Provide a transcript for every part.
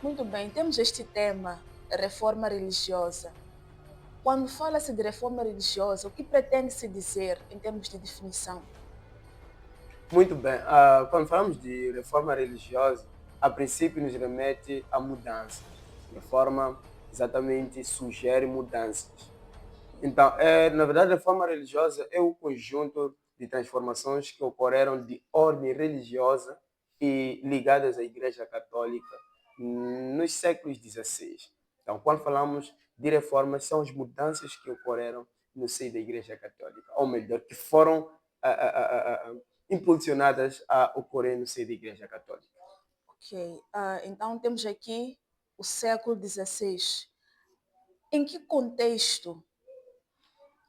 Muito bem, temos este tema, reforma religiosa. Quando fala-se de reforma religiosa, o que pretende-se dizer em termos de definição? Muito bem. Quando falamos de reforma religiosa, a princípio nos remete a mudanças. Reforma exatamente sugere mudanças. Então, na verdade, a reforma religiosa é o conjunto de transformações que ocorreram de ordem religiosa e ligadas à Igreja Católica nos séculos XVI. Então, quando falamos de reformas, são as mudanças que ocorreram no seio da Igreja Católica, ou melhor, que foram impulsionadas a ocorrer no seio da Igreja Católica. Ok, então temos aqui o século XVI. Em que contexto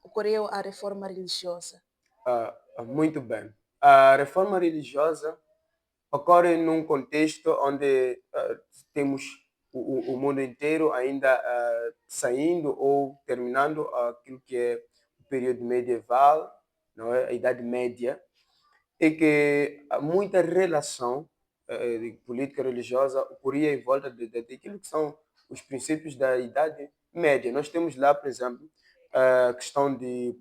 ocorreu a reforma religiosa? Muito bem. A reforma religiosa ocorre num contexto onde temos o mundo inteiro ainda saindo ou terminando aquilo que é o período medieval, não é? A Idade Média, e que muita relação de política religiosa ocorria em volta daquilo que são os princípios da Idade Média. Nós temos lá, por exemplo, a questão de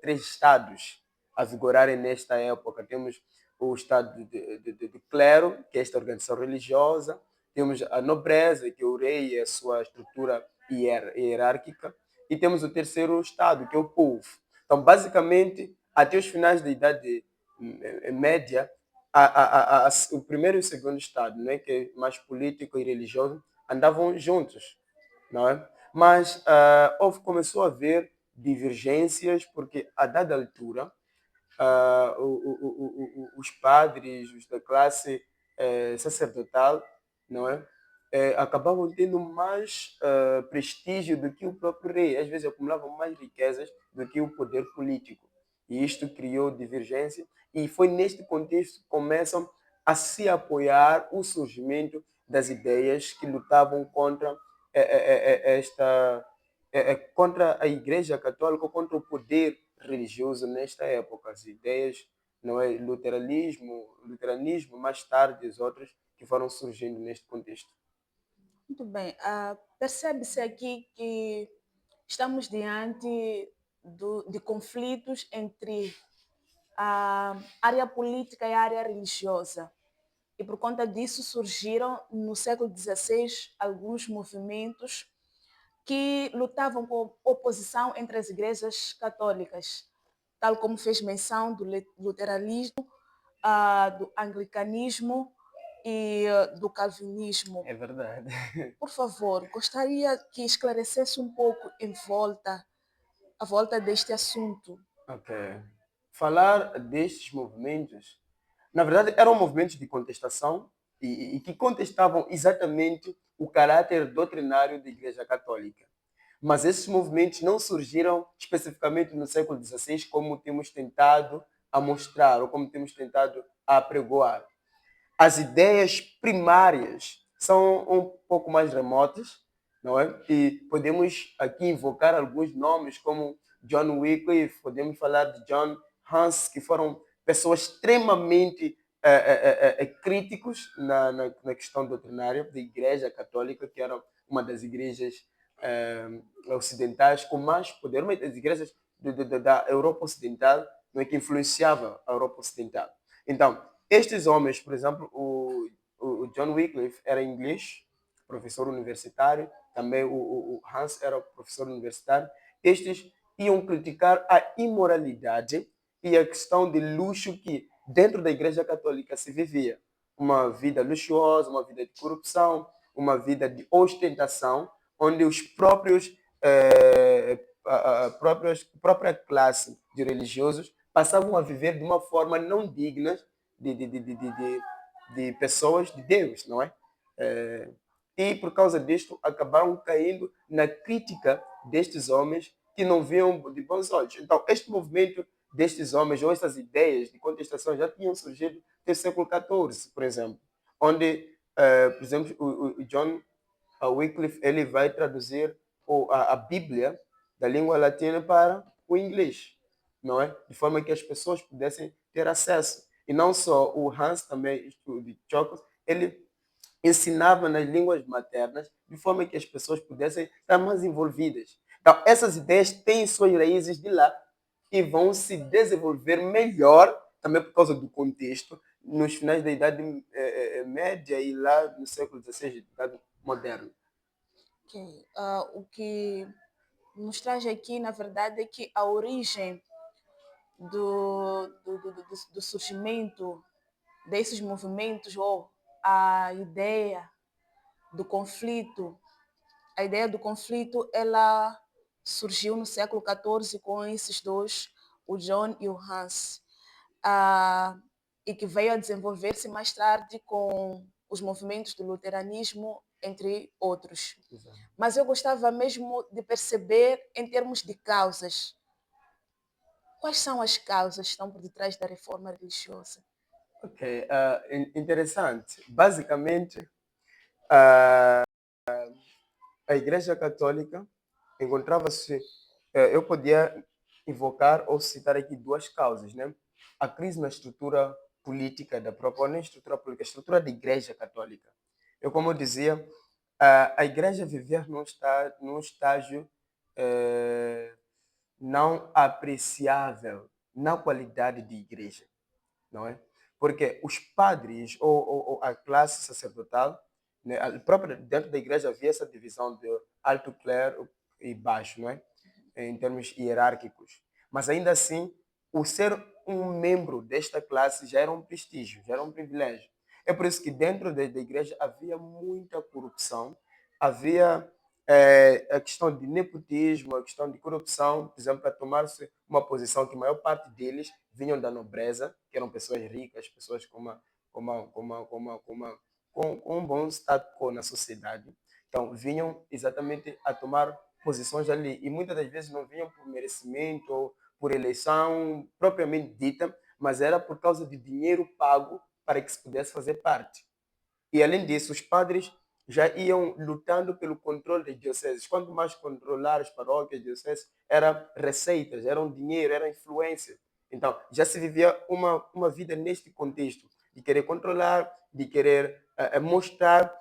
três estados a vigorarem nesta época. Temos o estado de clero, que é esta organização religiosa, temos a nobreza, que é o rei e a sua estrutura hierárquica, e temos o terceiro estado, que é o povo. Então, basicamente, até os finais da Idade Média, o primeiro e o segundo estado, né, que é mais político e religioso, andavam juntos, não é? Mas começou a haver divergências, porque a dada altura, os padres, os da classe sacerdotal, não é? Acabavam tendo mais prestígio do que o próprio rei. Às vezes acumulavam mais riquezas do que o poder político. E isto criou divergência. E foi neste contexto que começam a se apoiar o surgimento das ideias que lutavam contra contra a Igreja Católica, contra o poder religioso nesta época. As ideias, não é, luteranismo, mais tarde as outras que foram surgindo neste contexto. Muito bem, percebe-se aqui que estamos diante de conflitos entre a área política e a área religiosa. E por conta disso surgiram no século XVI alguns movimentos que lutavam por oposição entre as igrejas católicas, tal como fez menção do luteranismo, do anglicanismo e do calvinismo. É verdade. Por favor, gostaria que esclarecesse um pouco a volta deste assunto. Ok. Falar destes movimentos, na verdade, eram movimentos de contestação e que contestavam exatamente o caráter doutrinário da Igreja Católica. Mas esses movimentos não surgiram especificamente no século XVI, como temos tentado a mostrar ou como temos tentado a apregoar. As ideias primárias são um pouco mais remotas, não é? E podemos aqui invocar alguns nomes como John Wycliffe, podemos falar de John Hus, que foram pessoas extremamente críticos na questão doutrinária da Igreja Católica, que era uma das igrejas eh, ocidentais com mais poder, uma das igrejas da Europa Ocidental, não é, que influenciava a Europa Ocidental. Então, estes homens, por exemplo, o John Wycliffe era inglês, professor universitário, também o Hans era professor universitário. Estes iam criticar a imoralidade e a questão de luxo que dentro da Igreja Católica se vivia. Uma vida luxuosa, uma vida de corrupção, uma vida de ostentação, onde os próprios própria classe de religiosos passavam a viver de uma forma não digna de pessoas de Deus, não é? E por causa disto acabaram caindo na crítica destes homens que não viam de bons olhos. Então, este movimento destes homens, ou estas ideias de contestação já tinham surgido no século XIV, por exemplo, onde, por exemplo, o John Wycliffe ele vai traduzir a Bíblia da língua latina para o inglês, não é? De forma que as pessoas pudessem ter acesso. E não só o Hans também, o de Chocos, ele ensinava nas línguas maternas, de forma que as pessoas pudessem estar mais envolvidas. Então, essas ideias têm suas raízes de lá e vão se desenvolver melhor, também por causa do contexto, nos finais da Idade Média e lá no século XVI, Idade Moderna. Ok. O que nos traz aqui, na verdade, é que a origem do surgimento desses movimentos, ou a ideia do conflito, a ideia do conflito, ela surgiu no século XIV com esses dois, o John e o Hans, ah, e que veio a desenvolver-se mais tarde com os movimentos do luteranismo, entre outros. Exato. Mas eu gostava mesmo de perceber, em termos de causas, quais são as causas que estão por detrás da reforma religiosa. Ok, interessante. Basicamente, ah, a Igreja Católica encontrava-se, eu podia invocar ou citar aqui duas causas, né? A crise na estrutura política da própria, nem estrutura política, a estrutura da Igreja Católica. Eu, como eu dizia, a Igreja vivia num estágio não apreciável na qualidade de igreja, não é? Porque os padres ou a classe sacerdotal, né, dentro da igreja havia essa divisão de alto clero e baixo, não é? Em termos hierárquicos. Mas ainda assim, o ser um membro desta classe já era um prestígio, já era um privilégio. É por isso que dentro da igreja havia muita corrupção, havia a questão de nepotismo, a questão de corrupção, por exemplo, para tomar-se uma posição que a maior parte deles vinham da nobreza, que eram pessoas ricas, pessoas com um bom status quo na sociedade. Então, vinham exatamente a tomar posições ali. E muitas das vezes não vinham por merecimento ou por eleição propriamente dita, mas era por causa de dinheiro pago para que se pudesse fazer parte. E, além disso, os padres já iam lutando pelo controle das dioceses. Quanto mais controlar as paróquias, dioceses, era receitas, era um dinheiro, era influência. Então, já se vivia uma vida neste contexto, de querer controlar, de querer mostrar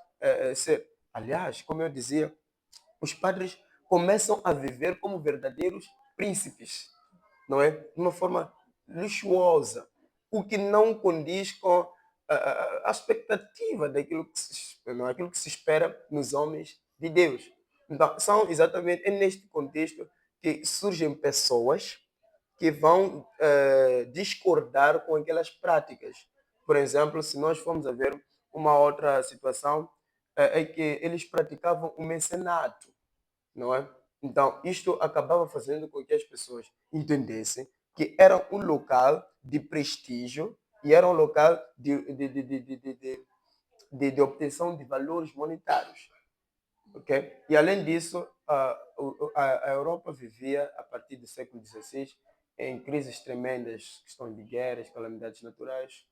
ser. Aliás, como eu dizia, os padres começam a viver como verdadeiros príncipes, não é? De uma forma luxuosa, o que não condiz com a expectativa daquilo que não é? Aquilo que se espera nos homens de Deus. Então, são exatamente é neste contexto que surgem pessoas que vão discordar com aquelas práticas. Por exemplo, se nós formos a ver uma outra situação, é que eles praticavam o mecenato, não é? Então, isto acabava fazendo com que as pessoas entendessem que era um local de prestígio e era um local de obtenção de valores monetários. Ok? E, além disso, a Europa vivia, a partir do século XVI, em crises tremendas, questões de guerras, calamidades naturais.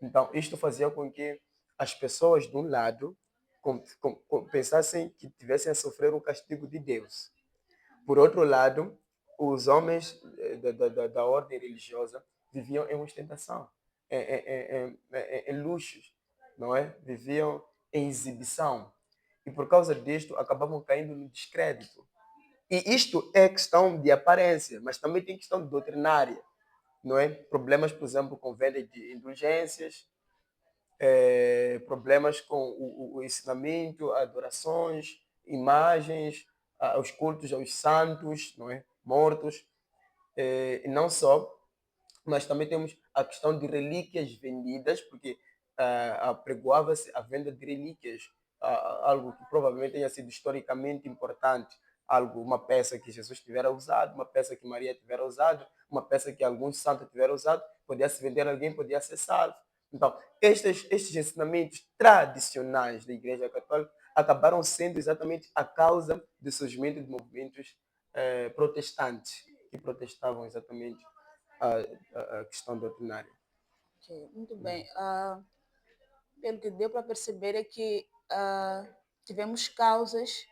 Então, isto fazia com que as pessoas, de um lado, pensassem que tivessem a sofrer um castigo de Deus. Por outro lado, os homens da ordem religiosa viviam em ostentação, em luxos, não é? Viviam em exibição. E por causa disto, acabavam caindo no descrédito. E isto é questão de aparência, mas também tem questão doutrinária, não é? Problemas, por exemplo, com venda de indulgências, problemas com o ensinamento, adorações, imagens, os cultos aos santos, não é? Mortos, e não só, mas também temos a questão de relíquias vendidas, porque apregoava-se a venda de relíquias, algo que provavelmente tenha sido historicamente importante, algo, uma peça que Jesus tivera usado, uma peça que Maria tivera usado, uma peça que algum santo tivera usado, podia se vender a alguém, podia ser salvo. Então, estes ensinamentos tradicionais da Igreja Católica acabaram sendo exatamente a causa do surgimento de movimentos protestantes, que protestavam exatamente a questão doutrinária. Ok, muito bem. Pelo que deu para perceber é que tivemos causas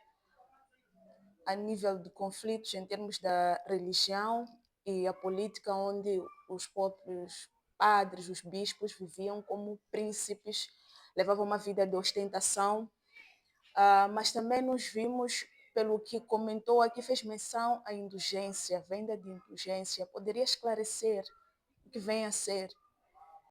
a nível de conflitos em termos da religião e a política, onde os próprios padres, os bispos, viviam como príncipes levavam uma vida de ostentação, mas também nos vimos, pelo que comentou aqui, fez menção à indulgência, venda de indulgência. Poderia esclarecer o que vem a ser